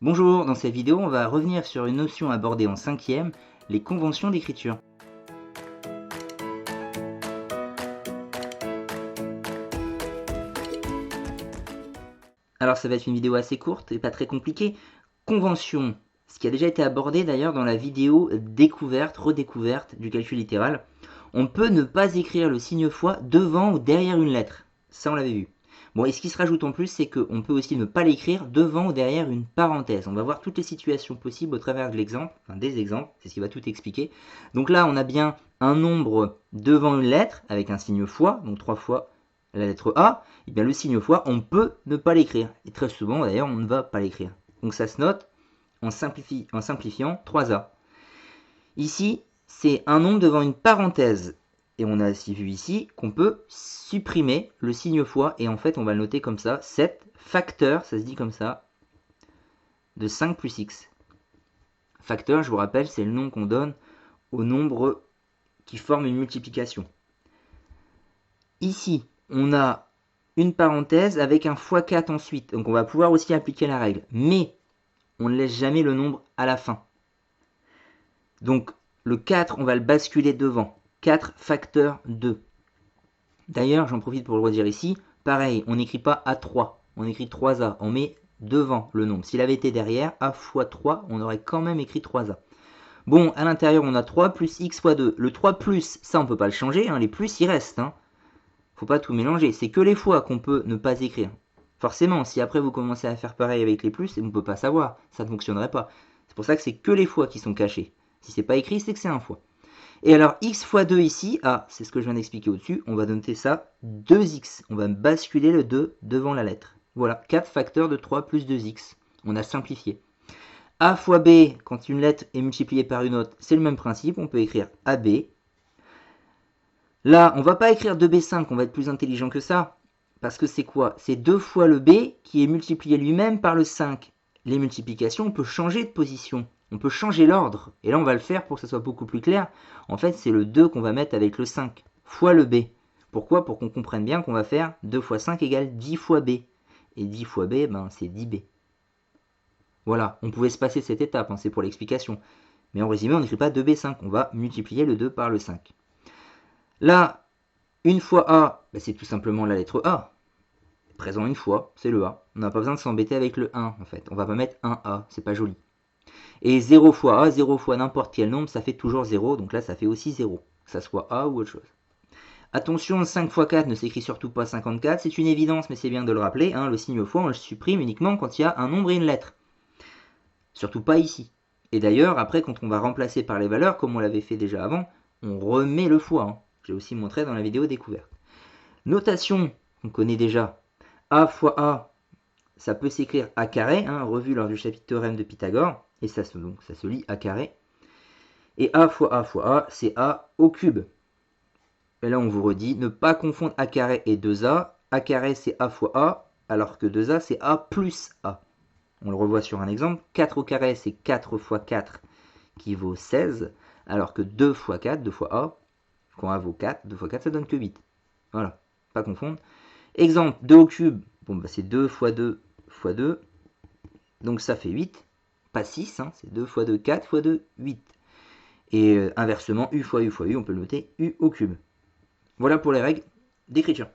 Bonjour, dans cette vidéo, on va revenir sur une notion abordée en 5e, les conventions d'écriture. Alors ça va être une vidéo assez courte et pas très compliquée. Convention, ce qui a déjà été abordé d'ailleurs dans la vidéo découverte, redécouverte du calcul littéral. On peut ne pas écrire le signe fois devant ou derrière une lettre. Ça on l'avait vu. Bon, et ce qui se rajoute en plus, c'est qu'on peut aussi ne pas l'écrire devant ou derrière une parenthèse. On va voir toutes les situations possibles au travers de l'exemple, enfin des exemples, c'est ce qui va tout expliquer. Donc là, on a bien un nombre devant une lettre avec un signe fois, donc 3 fois la lettre A, et bien le signe fois, on peut ne pas l'écrire. Et très souvent, d'ailleurs, on ne va pas l'écrire. Donc ça se note en simplifiant 3A. Ici, c'est un nombre devant une parenthèse. Et on a aussi vu ici qu'on peut supprimer le signe fois. Et en fait, on va le noter comme ça. 7 facteurs, ça se dit comme ça, de 5 plus x. Facteur, je vous rappelle, c'est le nom qu'on donne au nombre qui forme une multiplication. Ici, on a une parenthèse avec un x4 ensuite. Donc on va pouvoir aussi appliquer la règle. Mais on ne laisse jamais le nombre à la fin. Donc le 4, on va le basculer devant. 4 facteur 2. D'ailleurs, j'en profite pour le redire ici. Pareil, on n'écrit pas A3, on écrit 3A. On met devant le nombre. S'il avait été derrière, A fois 3, on aurait quand même écrit 3A. Bon, à l'intérieur, on a 3 plus x fois 2. Le 3 plus, ça, on ne peut pas le changer. Les plus, ils restent. Faut pas tout mélanger. C'est que les fois qu'on peut ne pas écrire. Forcément, si après vous commencez à faire pareil avec les plus, on ne peut pas savoir. Ça ne fonctionnerait pas. C'est pour ça que c'est que les fois qui sont cachés. Si c'est pas écrit, c'est que c'est un fois. Et alors, x fois 2 ici, c'est ce que je viens d'expliquer au-dessus, on va noter ça 2x. On va basculer le 2 devant la lettre. Voilà, 4 facteurs de 3 plus 2x. On a simplifié. A fois B, quand une lettre est multipliée par une autre, c'est le même principe. On peut écrire AB. Là, on ne va pas écrire 2b5, on va être plus intelligent que ça. Parce que c'est quoi? C'est 2 fois le b qui est multiplié lui-même par le 5. Les multiplications, on peut changer de position. On peut changer l'ordre. Et là, on va le faire pour que ça soit beaucoup plus clair. En fait, c'est le 2 qu'on va mettre avec le 5 fois le b. Pourquoi? Pour qu'on comprenne bien qu'on va faire 2 fois 5 égale 10 fois b. Et 10 fois b, c'est 10b. Voilà, on pouvait se passer cette étape, c'est pour l'explication. Mais en résumé, on n'écrit pas 2b5, on va multiplier le 2 par le 5. Là, une fois A, c'est tout simplement la lettre A. Présent une fois, c'est le A. On n'a pas besoin de s'embêter avec le 1 en fait. On va pas mettre 1A, c'est pas joli. Et 0 fois A, 0 fois n'importe quel nombre, ça fait toujours 0. Donc là, ça fait aussi 0. Que ça soit A ou autre chose. Attention, 5 fois 4 ne s'écrit surtout pas 54. C'est une évidence, mais c'est bien de le rappeler. Le signe fois, on le supprime uniquement quand il y a un nombre et une lettre. Surtout pas ici. Et d'ailleurs, après, quand on va remplacer par les valeurs, comme on l'avait fait déjà avant, on remet le fois. J'ai aussi montré dans la vidéo découverte. Notation qu'on connaît déjà. A fois A, ça peut s'écrire A carré, revu lors du chapitre théorème de Pythagore. Et ça se lit A carré. Et A fois A fois A, c'est A au cube. Et là, on vous redit, ne pas confondre A carré et 2A. A carré, c'est A fois A, alors que 2A, c'est A plus A. On le revoit sur un exemple. 4 au carré, c'est 4 fois 4 qui vaut 16, alors que 2 fois 4, 2 fois A, quand A vaut 4, 2 fois 4, ça donne que 8. Voilà, pas confondre. Exemple, 2 au cube, c'est 2 fois 2 fois 2, donc ça fait 8, pas 6, c'est 2 fois 2, 4 fois 2, 8. Et inversement, U fois U fois U, on peut le noter U au cube. Voilà pour les règles d'écriture.